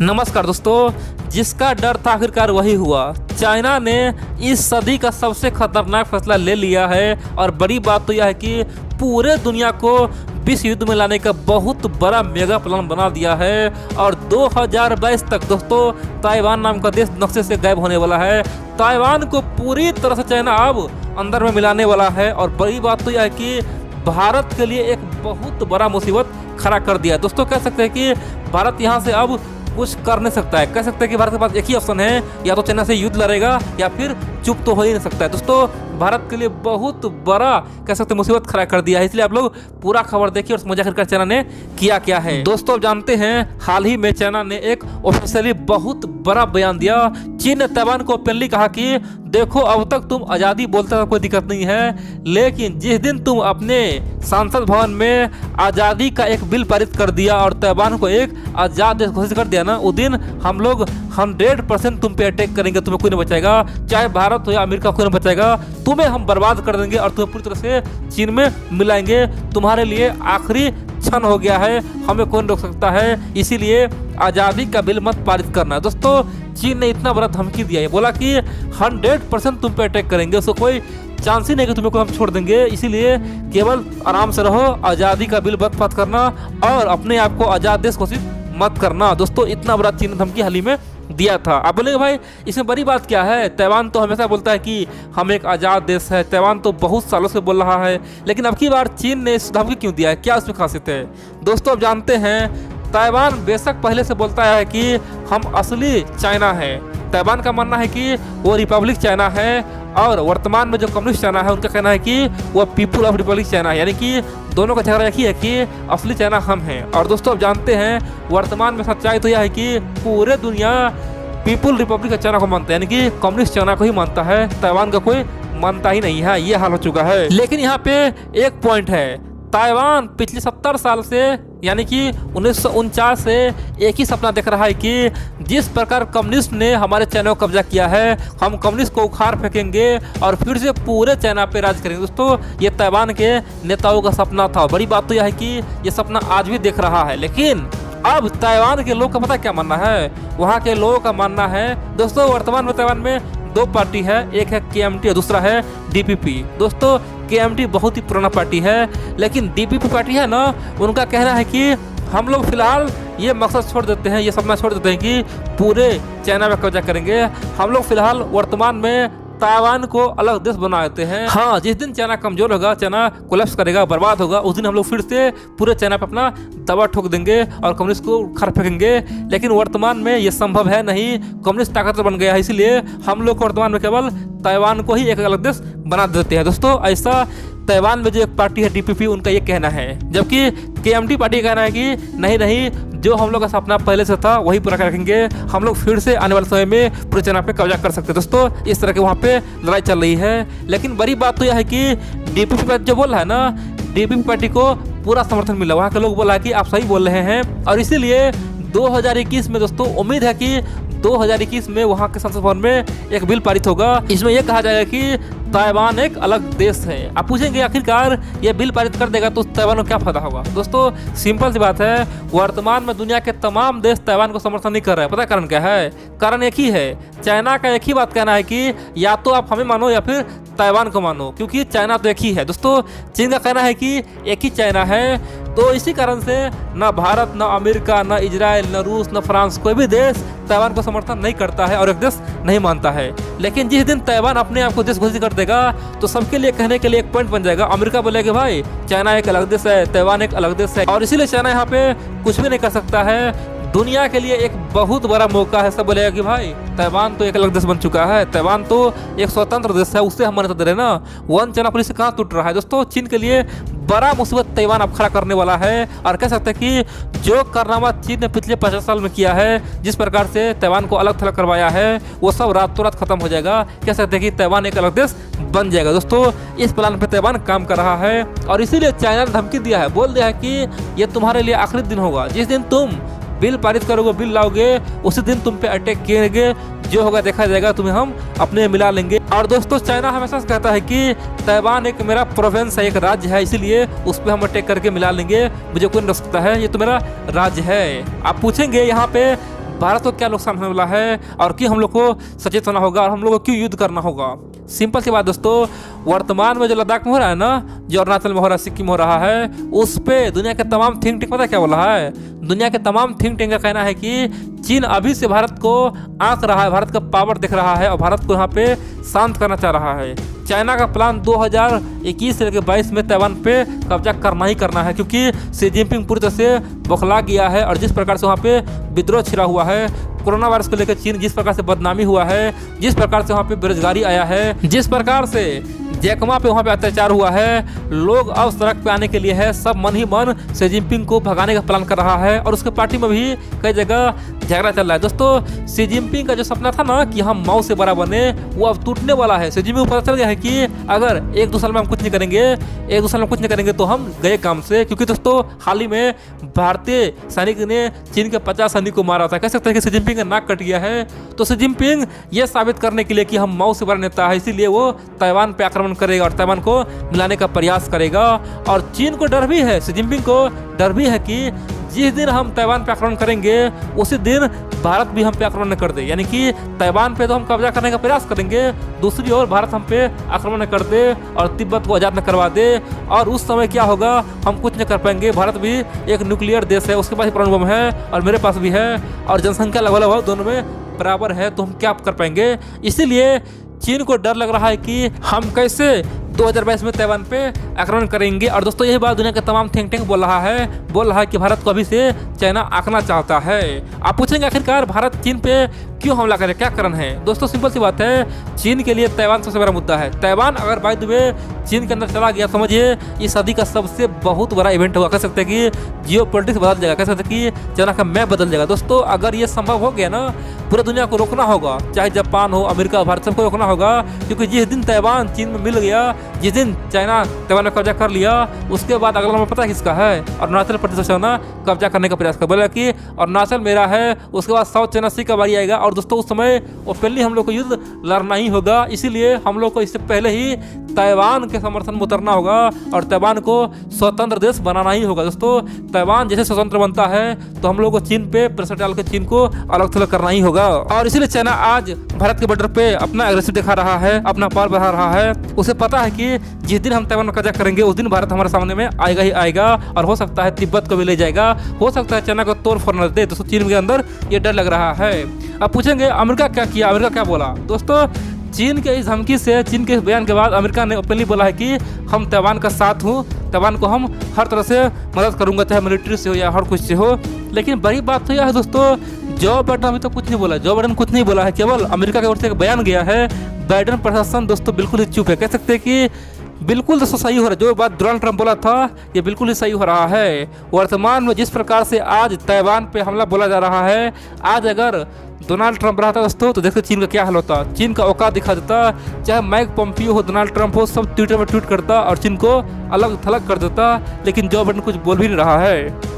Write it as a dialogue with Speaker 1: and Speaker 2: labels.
Speaker 1: नमस्कार दोस्तों, जिसका डर था आखिरकार वही हुआ। चाइना ने इस सदी का सबसे खतरनाक फैसला ले लिया है और बड़ी बात तो यह है कि पूरे दुनिया को विश्व युद्ध में लाने का बहुत बड़ा मेगा प्लान बना दिया है और 2022 तक दोस्तों ताइवान नाम का देश नक्शे से गायब होने वाला है। ताइवान को पूरी तरह से चाइना अब अंदर में मिलाने वाला है और बड़ी बात तो यह है कि भारत के लिए एक बहुत बड़ा मुसीबत खड़ा कर दिया है। दोस्तों कह सकते हैं कि भारत यहाँ से अब कुछ कर नहीं सकता है। कह सकते हैं कि भारत के पास एक ही ऑप्शन है, या तो चाइना से युद्ध लड़ेगा या फिर चुप तो हो ही नहीं सकता है। दोस्तों भारत के लिए बहुत बड़ा कह सकते हैं मुसीबत खड़ा कर दिया है, इसलिए आप लोग पूरा खबर देखिए और समझा कर चाइना ने किया क्या है। दोस्तों आप जानते हैं हाल ही में चाइना ने एक ऑफिशियली बहुत बड़ा बयान दिया। चीन ने ताइवान को ओपनली कहा कि देखो अब तक तुम आज़ादी बोलते हो कोई दिक्कत नहीं है, लेकिन जिस दिन तुम अपने संसद भवन में आज़ादी का एक बिल पारित कर दिया और ताइवान को एक आज़ाद देश घोषित कर दिया ना, उस दिन हम लोग 100% तुम पे अटैक करेंगे, तुम्हें कोई नहीं बचाएगा, चाहे भारत हो या अमेरिका, कोई नहीं बचाएगा, तुम्हें हम बर्बाद कर देंगे और तुम्हें पूरी तरह से चीन में मिलाएंगे। तुम्हारे लिए आखिरी क्षण हो गया है, हमें कौन रोक सकता है, इसीलिए आज़ादी का बिल मत पारित करना। दोस्तों चीन ने इतना बड़ा धमकी दिया है, बोला कि 100% तुम पे अटैक करेंगे, उसको कोई चांस ही नहीं कि तुम्हें को हम छोड़ देंगे, इसीलिए केवल आराम से रहो, आज़ादी का बिल मत करना और अपने आप को आज़ाद देश घोषित मत करना। दोस्तों इतना बड़ा चीन ने धमकी हाल ही में दिया था। आप बोलेंगे भाई इसमें बड़ी बात क्या है, ताइवान तो हमेशा बोलता है कि हम एक आज़ाद देश है, ताइवान तो बहुत सालों से बोल रहा है, लेकिन अब की बार चीन ने इस धमकी क्यों दिया है, क्या उसमें खासियत है? दोस्तों आप जानते हैं ताइवान बेशक पहले से बोलता है कि हम असली चाइना है। ताइवान का मानना है कि वो रिपब्लिक चाइना है और वर्तमान में जो कम्युनिस्ट चाइना है उनका कहना है कि वो पीपुल ऑफ रिपब्लिक चाइना है, यानी कि दोनों का झगड़ा एक ही है कि असली चाइना हम हैं। और दोस्तों आप जानते हैं वर्तमान में सच्चाई तो यह है कि पूरे दुनिया पीपुल रिपब्लिक चाइना को मानता है, यानी कि कम्युनिस्ट चाइना को ही मानता है, ताइवान का कोई मानता ही नहीं है। ये हाल हो चुका है। लेकिन यहाँ पे एक पॉइंट है, ताइवान पिछले 70 साल से यानी कि 1949 से एक ही सपना देख रहा है कि जिस प्रकार कम्युनिस्ट ने हमारे चाइना को कब्जा किया है, हम कम्युनिस्ट को उखाड़ फेंकेंगे और फिर से पूरे चाइना पे राज करेंगे। दोस्तों ये ताइवान के नेताओं का सपना था। बड़ी बात तो यह है कि ये सपना आज भी देख रहा है, लेकिन अब ताइवान के लोग का पता क्या मानना है? वहाँ के लोगों का मानना है दोस्तों वर्तमान में ताइवान में दो पार्टी है, एक है KMT और दूसरा है DPP। दोस्तों KMT बहुत ही पुराना पार्टी है, लेकिन DPP पार्टी है ना, उनका कहना है कि हम लोग फिलहाल ये मकसद छोड़ देते हैं, ये सपना छोड़ देते हैं कि पूरे चाइना में कब्जा करेंगे। हम लोग फिलहाल वर्तमान में ताइवान को अलग देश बना देते हैं। हाँ, जिस दिन चाइना कमजोर होगा, चाइना कोलैप्स करेगा, बर्बाद होगा, उस दिन हम लोग फिर से पूरे चाइना पे अपना दबा ठोक देंगे और कम्युनिस्ट को उखाड़ फेंकेंगे। लेकिन वर्तमान में ये संभव है नहीं, कम्युनिस्ट ताकतवर बन गया है, इसलिए हम लोग को वर्तमान में केवल ताइवान को ही एक अलग देश बना देते हैं। दोस्तों ऐसा ताइवान में जो एक पार्टी है DPP, उनका ये कहना है, जबकि KMT पार्टी का कहना है कि नहीं, जो हम लोग का सपना पहले से था वही पूरा कर रखेंगे, हम लोग फिर से आने वाले समय में पूरे चाइना पे कब्जा कर सकते हैं। दोस्तों इस तरह के वहाँ पे लड़ाई चल रही है। लेकिन बड़ी बात तो यह है कि DPP पार्टी जो बोल रहा है ना, DPP पार्टी को पूरा समर्थन मिला। वहाँ के लोग बोला है कि आप सही बोल रहे हैं और इसीलिए 2021 में दोस्तों उम्मीद है कि 2021 में वहाँ के संसद भवन में एक बिल पारित होगा। इसमें यह कहा जाएगा कि ताइवान एक अलग देश है। आप पूछेंगे आखिरकार ये बिल पारित कर देगा तो ताइवान को क्या फायदा होगा? दोस्तों सिंपल सी बात है, वर्तमान में दुनिया के तमाम देश ताइवान को समर्थन नहीं कर रहे हैं। पता कारण क्या है? कारण एक ही है, चाइना का एक ही बात कहना है कि या तो आप हमें मानो या फिर ताइवान को मानो, क्योंकि चाइना तो एक ही है। दोस्तों चीन का कहना है कि एक ही चाइना है, तो इसी कारण से न भारत, न अमेरिका, न इजराइल, न रूस, न फ्रांस, कोई भी देश ताइवान को समर्थन नहीं करता है और एक देश नहीं मानता है। लेकिन जिस दिन ताइवान अपने आप को देश घोषित कर देगा तो सबके लिए कहने के लिए एक पॉइंट बन जाएगा। अमेरिका बोलेगा भाई चाइना एक अलग देश है, ताइवान एक अलग देश है, और इसीलिए चाइना यहाँ पे कुछ भी नहीं कर सकता है। दुनिया के लिए एक बहुत बड़ा मौका है। सब बोलेगा कि भाई ताइवान तो एक अलग देश बन चुका है, ताइवान तो एक स्वतंत्र देश है, उससे हम मान्यता दे रहे हैं ना, वन चाइना पॉलिसी कहाँ टूट रहा है? दोस्तों चीन के लिए बड़ा मुसीबत ताइवान अब खड़ा करने वाला है और कह सकते हैं कि जो कारनामा चीन ने पिछले 50 साल में किया है, जिस प्रकार से ताइवान को अलग थलग करवाया है, वो सब रातों रात खत्म हो जाएगा। कह सकते हैं कि ताइवान एक अलग देश बन जाएगा। दोस्तों इस प्लान पे ताइवान काम कर रहा है और इसीलिए चाइना ने धमकी दिया है, बोल दिया है कि ये तुम्हारे लिए आखिरी दिन होगा, जिस दिन तुम बिल पारित करोगे, बिल लाओगे, उसी दिन तुम पे अटैक किएंगे, जो होगा देखा जाएगा, तुम्हें हम अपने मिला लेंगे। और दोस्तों चाइना हमेशा से कहता है कि ताइवान एक मेरा प्रोविंस है, एक राज्य है, इसीलिए उस पर हम अटैक करके मिला लेंगे, मुझे कोई नहीं रोक सकता है, ये तो मेरा राज्य है। आप पूछेंगे यहाँ पे भारत को क्या नुकसान होने वाला है और क्यों हम लोग को सचेत होना होगा और हम लोग को क्यों युद्ध करना होगा। सिंपल सी बात दोस्तों, वर्तमान में जो लद्दाख में हो रहा है ना, जो अरुणाचल में हो रहा है, सिक्किम हो रहा है, उस पे दुनिया के तमाम थिंक टैंक पता क्या बोला है? दुनिया के तमाम थिंक टैंक का कहना है कि चीन अभी से भारत को आंक रहा है, भारत का पावर दिख रहा है और भारत को यहाँ पे शांत करना चाह रहा है। चाइना का प्लान 2021 से लेकर 22 में ताइवान पे कब्जा करना ही करना है, क्योंकि शी जिनपिंग पूरी तरह से बौखला गया है और जिस प्रकार से वहाँ पे विद्रोह छिड़ा हुआ है, कोरोना वायरस को लेकर चीन जिस प्रकार से बदनामी हुआ है, जिस प्रकार से वहाँ पे बेरोजगारी आया है, जिस प्रकार से जैकमा पे वहाँ पे अत्याचार हुआ है, लोग अब सड़क पे आने के लिए है, सब मन ही मन शी जिनपिंग को भगाने का प्लान कर रहा है और उसके पार्टी में भी कई जगह झगड़ा चल रहा है। दोस्तों शी जिनपिंग का जो सपना था ना कि हम माओ से बड़ा बने, वो अब टूटने वाला है। शी जिनपिंग को पता चल गया है कि अगर 1-2 साल में हम कुछ नहीं करेंगे, 1-2 साल में कुछ नहीं करेंगे तो हम गए काम से। क्योंकि दोस्तों हाल ही में भारतीय सैनिक ने चीन के 50 सैनिक को मारा था। कह सकते हैं कि शी जिनपिंग का नाक कट गया है। तो शी जिनपिंग ये साबित करने के लिए कि हम माओ से बड़ा नेता है, इसीलिए वो ताइवान पे आक्रमण करेगा और ताइवान को मिलाने का प्रयास करेगा। और चीन को डर भी है, शी जिनपिंग को डर भी है कि जिस दिन हम ताइवान पे आक्रमण करेंगे उसी दिन भारत भी हम पे आक्रमण न कर दे। यानी कि ताइवान पे तो हम कब्जा करने का प्रयास करेंगे, दूसरी ओर भारत हम पे आक्रमण न कर दे और तिब्बत को आज़ाद न करवा दे। और उस समय क्या होगा, हम कुछ नहीं कर पाएंगे। भारत भी एक न्यूक्लियर देश है, उसके पास परमाणु बम है और मेरे पास भी है और जनसंख्या लगभग दोनों में बराबर है, तो हम क्या कर पाएंगे। इसीलिए चीन को डर लग रहा है कि हम कैसे 2022 में ताइवान पे आक्रमण करेंगे। और दोस्तों यही बात दुनिया के तमाम थिंक टैंक बोल रहा है कि भारत को अभी से चाइना आंकना चाहता है। आप पूछेंगे आखिरकार भारत चीन पे क्यों हमला करे, क्या कारण है? दोस्तों सिंपल सी बात है, चीन के लिए ताइवान सबसे बड़ा मुद्दा है। ताइवान अगर बाय द वे चीन के अंदर चला गया, समझिए इस सदी का सबसे बहुत बड़ा इवेंट होगा। कह सकते हैं कि जियो पॉलिटिक्स बदल जाएगा, कह सकते हैं कि चाइना का मैप बदल जाएगा। दोस्तों अगर ये संभव हो गया ना, पूरी दुनिया को रोकना होगा, चाहे जापान हो, अमेरिका, भारत, सबको रोकना होगा। क्योंकि जिस दिन ताइवान चीन में मिल गया, जिस दिन चाइना ताइवान में कब्जा कर लिया, उसके बाद अगला नंबर पता है किसका है? अरुणाचल प्रदेश चाइना कब्जा करने का प्रयास कर, बोला कि अरुणाचल मेरा है। उसके बाद साउथ चाइना सी का बारी आएगा और दोस्तों उस समय ओपनली हम लोग को युद्ध लड़ना ही होगा। इसीलिए हम लोग को इससे पहले ही ताइवान के समर्थन में उतरना होगा और ताइवान को स्वतंत्र देश बनाना ही होगा। दोस्तों ताइवान जैसे स्वतंत्र बनता है तो हम लोग को चीन पे प्रेशर डाल के चीन को अलग थलग करना ही होगा। और इसीलिए चाइना आज भारत के बॉर्डर पे अपना एग्रेसिव दिखा रहा है, अपना पावर बढ़ा रहा है। उसे पता है कि जिस दिन हम ताइवान में कब्जा करेंगे उस दिन भारत हमारे सामने में आएगा ही आएगा और हो सकता है तिब्बत को भी ले जाएगा, हो सकता है चाइना को तोड़ फोड़ न दे। दोस्तों चीन के अंदर ये डर लग रहा है। अब पूछेंगे अमेरिका क्या किया, अमेरिका क्या बोला? दोस्तों चीन के इस धमकी से, चीन के बयान के बाद अमेरिका ने ओपनली बोला है कि हम ताइवान का साथ हूँ, ताइवान को हम हर तरह से मदद करूंगा, चाहे मिलिट्री से हो या हर कुछ से हो। लेकिन बड़ी बात तो यह है दोस्तों, जो बाइडेन अभी तो कुछ नहीं बोला, जो बाइडेन कुछ नहीं बोला है, केवल अमेरिका की ओर से एक बयान गया है। बाइडेन प्रशासन दोस्तों बिल्कुल ही चुप है। कह सकते हैं कि बिल्कुल दोस्तों सही हो रहा है, जो बात डोनाल्ड ट्रंप बोला था ये बिल्कुल ही सही हो रहा है। वर्तमान में जिस प्रकार से आज ताइवान पे हमला बोला जा रहा है, आज अगर डोनाल्ड ट्रंप रहता दोस्तों तो देखते चीन का क्या हाल होता। चीन का औकात दिखा देता, चाहे माइक पोम्पियो हो, डोनाल्ड ट्रंप हो, सब ट्विटर में ट्वीट करता और चीन को अलग थलग कर देता। लेकिन जो बाइडेन कुछ बोल भी नहीं रहा है।